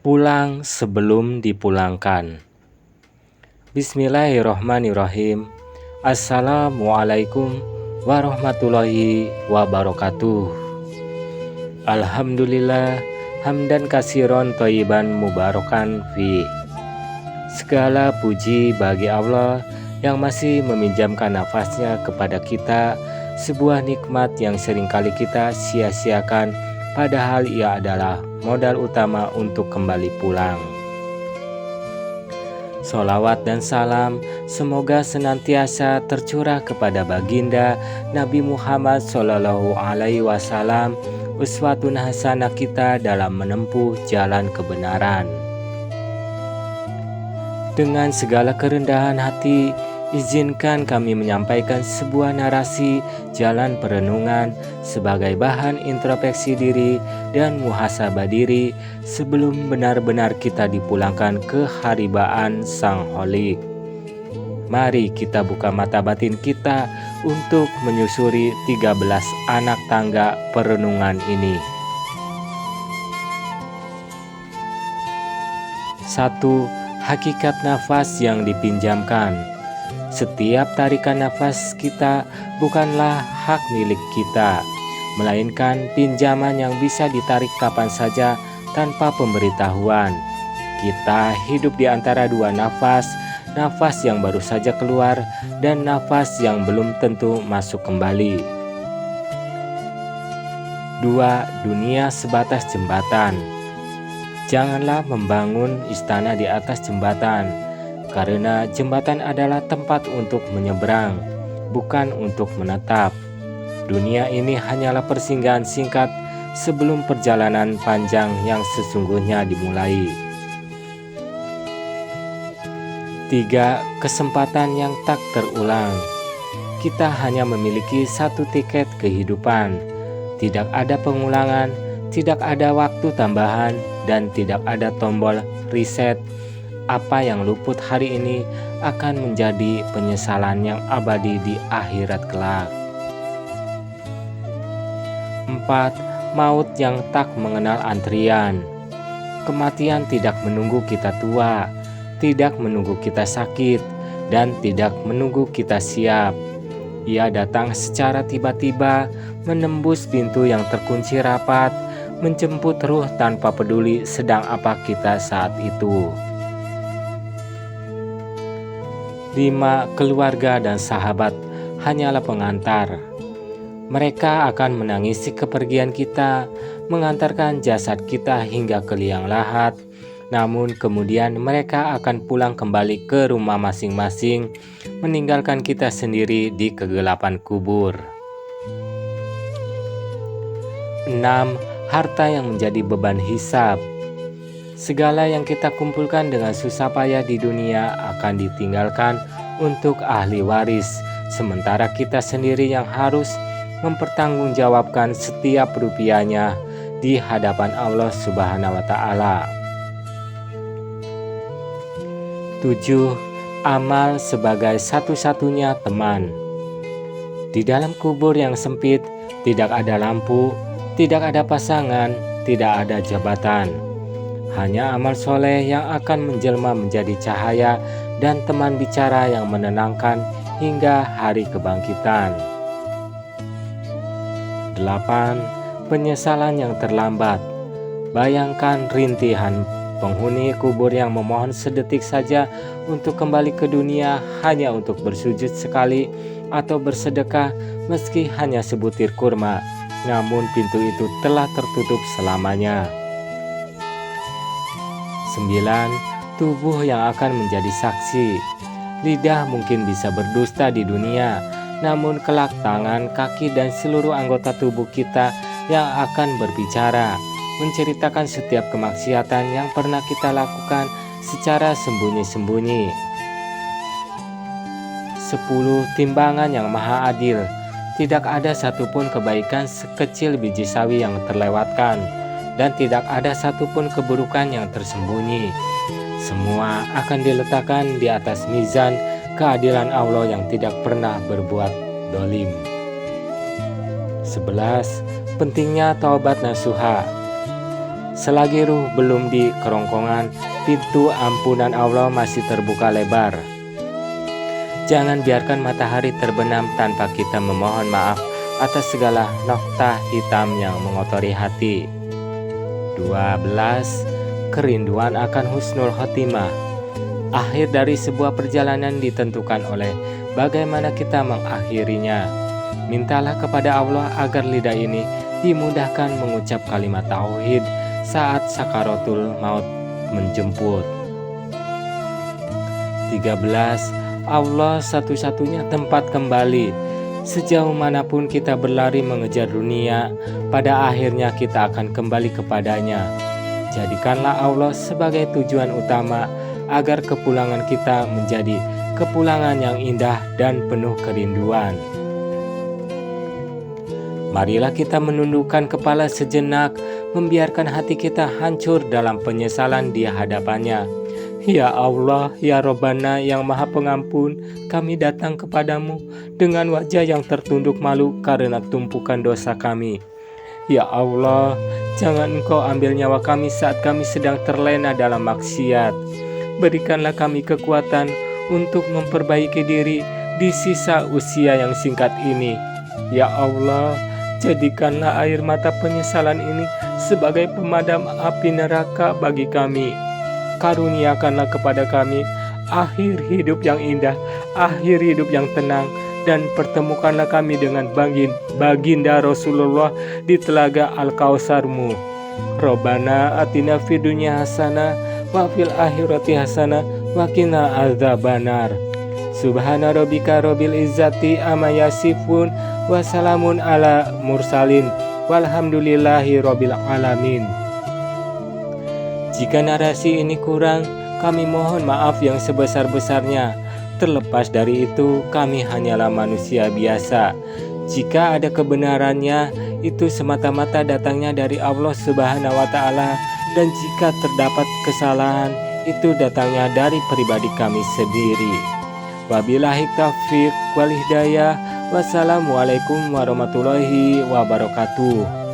Pulang sebelum dipulangkan. Bismillahirrohmanirrohim. Assalamualaikum warahmatullahi wabarakatuh. Alhamdulillah, hamdan kasiron thayyiban mubarakan fi. Segala puji bagi Allah yang masih meminjamkan nafasnya kepada kita, sebuah nikmat yang seringkali kita sia-siakan, padahal ia adalah modal utama untuk kembali pulang. Sholawat dan salam semoga senantiasa tercurah kepada baginda Nabi Muhammad SAW, uswatun hasanah kita dalam menempuh jalan kebenaran. Dengan segala kerendahan hati, izinkan kami menyampaikan sebuah narasi jalan perenungan sebagai bahan introspeksi diri dan muhasabah diri sebelum benar-benar kita dipulangkan ke haribaan Sang Holik. Mari kita buka mata batin kita untuk menyusuri 13 anak tangga perenungan ini. 1. Hakikat nafas yang dipinjamkan. Setiap tarikan nafas kita bukanlah hak milik kita, melainkan pinjaman yang bisa ditarik kapan saja tanpa pemberitahuan. Kita hidup di antara dua nafas, nafas yang baru saja keluar dan nafas yang belum tentu masuk kembali. 2. Dunia sebatas jembatan. Janganlah membangun istana di atas jembatan, karena jembatan adalah tempat untuk menyeberang, bukan untuk menetap. Dunia ini hanyalah persinggahan singkat sebelum perjalanan panjang yang sesungguhnya dimulai. 3. Kesempatan yang tak terulang. Kita hanya memiliki satu tiket kehidupan. Tidak ada pengulangan, tidak ada waktu tambahan, dan tidak ada tombol reset. Apa yang luput hari ini akan menjadi penyesalan yang abadi di akhirat kelak. 4. Maut yang tak mengenal antrian. Kematian tidak menunggu kita tua, tidak menunggu kita sakit, dan tidak menunggu kita siap. Ia datang secara tiba-tiba, menembus pintu yang terkunci rapat, menjemput ruh tanpa peduli sedang apa kita saat itu. 5. Keluarga dan sahabat hanyalah pengantar. Mereka akan menangisi kepergian kita, mengantarkan jasad kita hingga ke liang lahat. Namun kemudian mereka akan pulang kembali ke rumah masing-masing, meninggalkan kita sendiri di kegelapan kubur. 6. Harta yang menjadi beban hisab. Segala yang kita kumpulkan dengan susah payah di dunia akan ditinggalkan untuk ahli waris, sementara kita sendiri yang harus mempertanggungjawabkan setiap rupiahnya di hadapan Allah Subhanahu wa Ta'ala. 7. Amal sebagai satu-satunya teman. Di dalam kubur yang sempit, tidak ada lampu, tidak ada pasangan, tidak ada jabatan. Hanya amal soleh yang akan menjelma menjadi cahaya dan teman bicara yang menenangkan hingga hari kebangkitan. 8. Penyesalan yang terlambat. Bayangkan rintihan penghuni kubur yang memohon sedetik saja untuk kembali ke dunia hanya untuk bersujud sekali atau bersedekah meski hanya sebutir kurma, namun pintu itu telah tertutup selamanya. 9. Tubuh yang akan menjadi saksi. Lidah mungkin bisa berdusta di dunia, namun kelak tangan, kaki, dan seluruh anggota tubuh kita yang akan berbicara, menceritakan setiap kemaksiatan yang pernah kita lakukan secara sembunyi-sembunyi. 10. Timbangan yang maha adil. Tidak ada satupun kebaikan sekecil biji sawi yang terlewatkan, dan tidak ada satupun keburukan yang tersembunyi. Semua akan diletakkan di atas mizan keadilan Allah yang tidak pernah berbuat dolim. 11. Pentingnya taubat nasuha. Selagi ruh belum di kerongkongan, pintu ampunan Allah masih terbuka lebar. Jangan biarkan matahari terbenam tanpa kita memohon maaf atas segala noktah hitam yang mengotori hati. 12. Kerinduan akan husnul khotimah. Akhir dari sebuah perjalanan ditentukan oleh bagaimana kita mengakhirinya. Mintalah kepada Allah agar lidah ini dimudahkan mengucap kalimat tauhid saat sakaratul maut menjemput. 13. Allah satu-satunya tempat kembali. Sejauh manapun kita berlari mengejar dunia, pada akhirnya kita akan kembali kepadanya. Jadikanlah Allah sebagai tujuan utama agar kepulangan kita menjadi kepulangan yang indah dan penuh kerinduan. Marilah kita menundukkan kepala sejenak, membiarkan hati kita hancur dalam penyesalan di hadapannya. Ya Allah, ya Robbana yang Maha Pengampun, kami datang kepadamu dengan wajah yang tertunduk malu karena tumpukan dosa kami. Ya Allah, jangan Engkau ambil nyawa kami saat kami sedang terlena dalam maksiat. Berikanlah kami kekuatan untuk memperbaiki diri di sisa usia yang singkat ini. Ya Allah, jadikanlah air mata penyesalan ini sebagai pemadam api neraka bagi kami. Karuniakanlah kepada kami akhir hidup yang indah, akhir hidup yang tenang, dan pertemukanlah kami dengan baginda Rasulullah di telaga Al-Kausar-Mu. Robbana atina fid dunya hasanah wa fil akhirati hasanah wa qina adzabannar. Subhana rabbika rabbil izzati amma yasifun wa salamun ala mursalin walhamdulillahi rabbil alamin. Jika narasi ini kurang, kami mohon maaf yang sebesar-besarnya. Terlepas dari itu, kami hanyalah manusia biasa. Jika ada kebenarannya, itu semata-mata datangnya dari Allah Subhanahu wa Ta'ala, dan jika terdapat kesalahan, itu datangnya dari pribadi kami sendiri. Wabillahi taufiq wal hidayah. Wassalamualaikum warahmatullahi wabarakatuh.